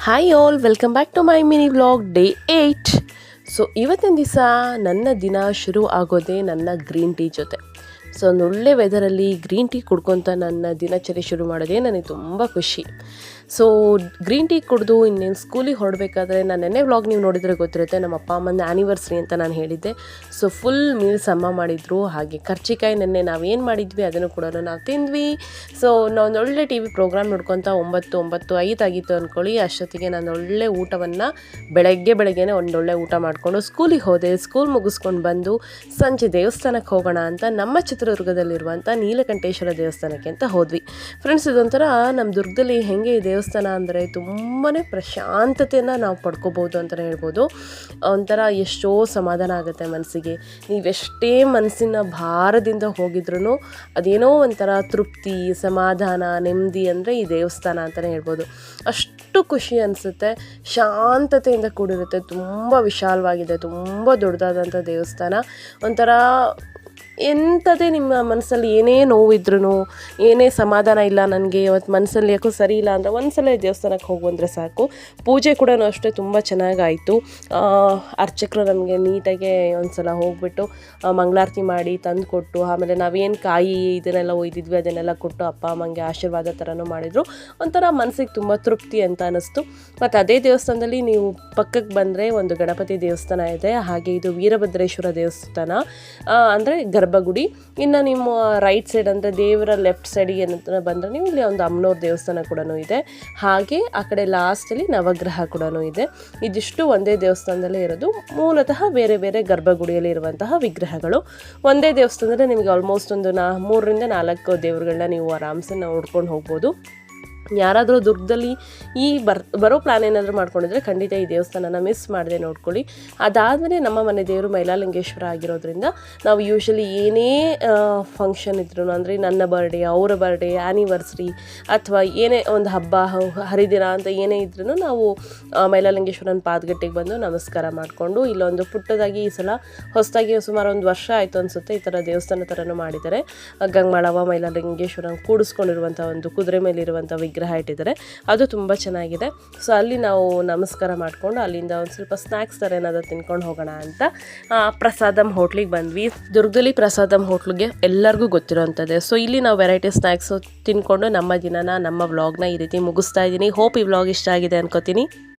Hi all, welcome back to my mini vlog day 8. So ಇವತ್ತಿನ ದಿವಸ ನನ್ನ ದಿನ ಶುರು ಆಗೋದೇ ನನ್ನ ಗ್ರೀನ್ ಟೀ ಜೊತೆ. ಸೊ ಒಂದು ಒಳ್ಳೆ ವೆದರಲ್ಲಿ ಗ್ರೀನ್ ಟೀ ಕುಡ್ಕೊತ ನನ್ನ ದಿನಚರಿ ಶುರು ಮಾಡೋದೇ ನನಗೆ ತುಂಬ ಖುಷಿ. ಸೊ ಗ್ರೀನ್ ಟೀ ಕುಡಿದು ಇನ್ನೇನು ಸ್ಕೂಲಿಗೆ ಹೊರಡಬೇಕಾದ್ರೆ ನಾನು ನೆನ್ನೆ ವ್ಲಾಗ್ ನೀವು ನೋಡಿದರೆ ಗೊತ್ತಿರುತ್ತೆ, ನಮ್ಮ ಅಪ್ಪ ಅಮ್ಮನ ಆ್ಯನಿವರ್ಸರಿ ಅಂತ ನಾನು ಹೇಳಿದ್ದೆ. ಸೊ ಫುಲ್ ಮೀಲ್ಸ್ ಅಮ್ಮ ಮಾಡಿದರು. ಹಾಗೆ ಕರ್ಚಿಕಾಯಿ ನೆನ್ನೆ ನಾವೇನು ಮಾಡಿದ್ವಿ ಅದನ್ನು ಕೂಡ ನಾವು ತಿಂದ್ವಿ. ಸೊ ನಾವೊಂದು ಒಳ್ಳೆ ಟಿ ವಿ ಪ್ರೋಗ್ರಾಮ್ ನೋಡ್ಕೊತ 9:05 ಆಗಿತ್ತು ಅಂದ್ಕೊಳ್ಳಿ. ಅಷ್ಟೊತ್ತಿಗೆ ನಾನು ಒಳ್ಳೆ ಊಟವನ್ನು ಬೆಳಗ್ಗೆನೇ ಒಂದೊಳ್ಳೆ ಊಟ ಮಾಡಿಕೊಂಡು ಸ್ಕೂಲಿಗೆ ಹೋದೆ. ಸ್ಕೂಲ್ ಮುಗಿಸ್ಕೊಂಡು ಬಂದು ಸಂಜೆ ದೇವಸ್ಥಾನಕ್ಕೆ ಹೋಗೋಣ ಅಂತ ನಮ್ಮ ಚಿತ್ರದುರ್ಗದಲ್ಲಿರುವಂಥ ನೀಲಕಂಠೇಶ್ವರ ದೇವಸ್ಥಾನಕ್ಕೆ ಅಂತ ಹೋದ್ವಿ. ಫ್ರೆಂಡ್ಸ್, ಇದೊಂಥರ ನಮ್ಮ ದುರ್ಗದಲ್ಲಿ ಹೆಂಗೆ ದೇವಸ್ಥಾನ ಅಂದರೆ ತುಂಬಾ ಪ್ರಶಾಂತತೆಯನ್ನು ನಾವು ಪಡ್ಕೋಬೋದು ಅಂತಲೇ ಹೇಳ್ಬೋದು. ಒಂಥರ ಎಷ್ಟೋ ಸಮಾಧಾನ ಆಗುತ್ತೆ ಮನಸ್ಸಿಗೆ. ನೀವೆಷ್ಟೇ ಮನಸ್ಸಿನ ಭಾರದಿಂದ ಹೋಗಿದ್ರೂ ಅದೇನೋ ಒಂಥರ ತೃಪ್ತಿ, ಸಮಾಧಾನ, ನೆಮ್ಮದಿ ಅಂದರೆ ಈ ದೇವಸ್ಥಾನ ಅಂತಲೇ ಹೇಳ್ಬೋದು. ಅಷ್ಟು ಖುಷಿ ಅನಿಸುತ್ತೆ, ಶಾಂತತೆಯಿಂದ ಕೂಡಿರುತ್ತೆ, ತುಂಬ ವಿಶಾಲವಾಗಿದೆ, ತುಂಬ ದೊಡ್ಡದಾದಂಥ ದೇವಸ್ಥಾನ. ಒಂಥರ ಎಂಥದೇ ನಿಮ್ಮ ಮನಸ್ಸಲ್ಲಿ ಏನೇ ನೋವಿದ್ರೂ, ಏನೇ ಸಮಾಧಾನ ಇಲ್ಲ, ನನಗೆ ಇವತ್ತು ಮನಸ್ಸಲ್ಲಿ ಯಾಕೋ ಸರಿ ಇಲ್ಲ ಅಂದರೆ ಒಂದ್ಸಲ ದೇವಸ್ಥಾನಕ್ಕೆ ಹೋಗಿ ಬಂದರೆ ಸಾಕು. ಪೂಜೆ ಕೂಡ ಅಷ್ಟೇ ತುಂಬ ಚೆನ್ನಾಗಾಯಿತು. ಅರ್ಚಕರು ನಮಗೆ ನೀಟಾಗೆ ಒಂದು ಸಲ ಹೋಗ್ಬಿಟ್ಟು ಮಂಗಳಾರತಿ ಮಾಡಿ ತಂದು ಕೊಟ್ಟು, ಆಮೇಲೆ ನಾವೇನು ಕಾಯಿ ಇದನ್ನೆಲ್ಲ ಒಯ್ದಿದ್ವಿ ಅದನ್ನೆಲ್ಲ ಕೊಟ್ಟು ಅಪ್ಪ ಅಮ್ಮಂಗೆ ಆಶೀರ್ವಾದ ಥರನೂ ಮಾಡಿದರು. ಒಂಥರ ಮನಸ್ಸಿಗೆ ತುಂಬ ತೃಪ್ತಿ ಅಂತ ಅನ್ನಿಸ್ತು. ಮತ್ತು ಅದೇ ದೇವಸ್ಥಾನದಲ್ಲಿ ನೀವು ಪಕ್ಕಕ್ಕೆ ಬಂದರೆ ಒಂದು ಗಣಪತಿ ದೇವಸ್ಥಾನ ಇದೆ, ಹಾಗೆ ಇದು ವೀರಭದ್ರೇಶ್ವರ ದೇವಸ್ಥಾನ ಅಂದರೆ ಗರ್ಭಗುಡಿ. ಇನ್ನು ನಿಮ್ಮ ರೈಟ್ ಸೈಡ್ ಅಂದರೆ ದೇವರ ಲೆಫ್ಟ್ ಸೈಡಿಗೆ ಏನಂತ ಬಂದರೆ ನೀವು ಇಲ್ಲಿ ಒಂದು ಅಮ್ಮನವ್ರ ದೇವಸ್ಥಾನ ಕೂಡ ಇದೆ. ಹಾಗೆ ಆ ಕಡೆ ಲಾಸ್ಟಲ್ಲಿ ನವಗ್ರಹ ಕೂಡ ಇದೆ. ಇದಿಷ್ಟು ಒಂದೇ ದೇವಸ್ಥಾನದಲ್ಲೇ ಇರೋದು. ಮೂಲತಃ ಬೇರೆ ಬೇರೆ ಗರ್ಭಗುಡಿಯಲ್ಲಿ ಇರುವಂತಹ ವಿಗ್ರಹಗಳು. ಒಂದೇ ದೇವಸ್ಥಾನದಲ್ಲಿ ನಿಮಗೆ ಆಲ್ಮೋಸ್ಟ್ ಒಂದು 3ರಿಂದ 4 ದೇವರುಗಳನ್ನ ನೀವು ಆರಾಮ್ಸೆ ನೋಡ್ಕೊಂಡು ಹೋಗ್ಬೋದು. ಯಾರಾದರೂ ದುರ್ಗದಲ್ಲಿ ಬರೋ ಪ್ಲ್ಯಾನ್ ಏನಾದರೂ ಮಾಡ್ಕೊಂಡಿದ್ರೆ ಖಂಡಿತ ಈ ದೇವಸ್ಥಾನನ ಮಿಸ್ ಮಾಡದೆ ನೋಡ್ಕೊಳ್ಳಿ. ಅದಾದಮೇಲೆ ನಮ್ಮ ಮನೆ ದೇವರು ಮೈಲಾಲಿಂಗೇಶ್ವರ ಆಗಿರೋದ್ರಿಂದ ನಾವು ಯೂಶ್ವಲಿ ಏನೇ ಫಂಕ್ಷನ್ ಇದ್ರೂ, ಅಂದರೆ ನನ್ನ ಬರ್ಡೇ, ಅವರ ಬರ್ಡೇ, ಆ್ಯನಿವರ್ಸರಿ ಅಥವಾ ಏನೇ ಒಂದು ಹಬ್ಬ ಹರಿದಿನ ಅಂತ ಏನೇ ಇದ್ರೂ ನಾವು ಮೈಲಾಲಿಂಗೇಶ್ವರನ ಪಾದಗಟ್ಟೆಗೆ ಬಂದು ನಮಸ್ಕಾರ ಮಾಡಿಕೊಂಡು, ಇಲ್ಲೊಂದು ಪುಟ್ಟದಾಗಿ ಈ ಸಲ ಹೊಸದಾಗಿ ಸುಮಾರು 1 ವರ್ಷ ಆಯಿತು ಅನಿಸುತ್ತೆ, ಈ ಥರ ದೇವಸ್ಥಾನ ಥರನೂ ಮಾಡಿದ್ದಾರೆ. ಗಂಗಮಾಳವ ಮೈಲಾಲಿಂಗೇಶ್ವರನ ಕೂಡಿಸ್ಕೊಂಡಿರುವಂಥ ಒಂದು ಕುದುರೆ ಮೇಲಿರುವಂಥ ವಿಗ್ರಹ ಇಟ್ಟಿದ್ದಾರೆ, ಅದು ತುಂಬ ಚೆನ್ನಾಗಿದೆ. ಸೊ ಅಲ್ಲಿ ನಾವು ನಮಸ್ಕಾರ ಮಾಡಿಕೊಂಡು ಅಲ್ಲಿಂದ ಒಂದು ಸ್ವಲ್ಪ ಸ್ನ್ಯಾಕ್ಸ್ ಥರ ಏನಾದರೂ ತಿನ್ಕೊಂಡು ಹೋಗೋಣ ಅಂತ ಪ್ರಸಾದಮ್ ಹೋಟ್ಲಿಗೆ ಬಂದ್ವಿ. ದುರ್ಗದಲ್ಲಿ ಪ್ರಸಾದಮ್ ಹೋಟ್ಲಿಗೆ ಎಲ್ಲರಿಗೂ ಗೊತ್ತಿರೋವಂಥದ್ದೇ. ಸೊ ಇಲ್ಲಿ ನಾವು ವೆರೈಟಿ ಸ್ನ್ಯಾಕ್ಸು ತಿನ್ಕೊಂಡು ನಮ್ಮ ದಿನನ, ನಮ್ಮ ವ್ಲಾಗ್ನ ಈ ರೀತಿ ಮುಗಿಸ್ತಾ ಇದ್ದೀನಿ. ಹೋಪ್ ಈ ವ್ಲಾಗ್ ಇಷ್ಟ ಆಗಿದೆ ಅನ್ಕೋತೀನಿ.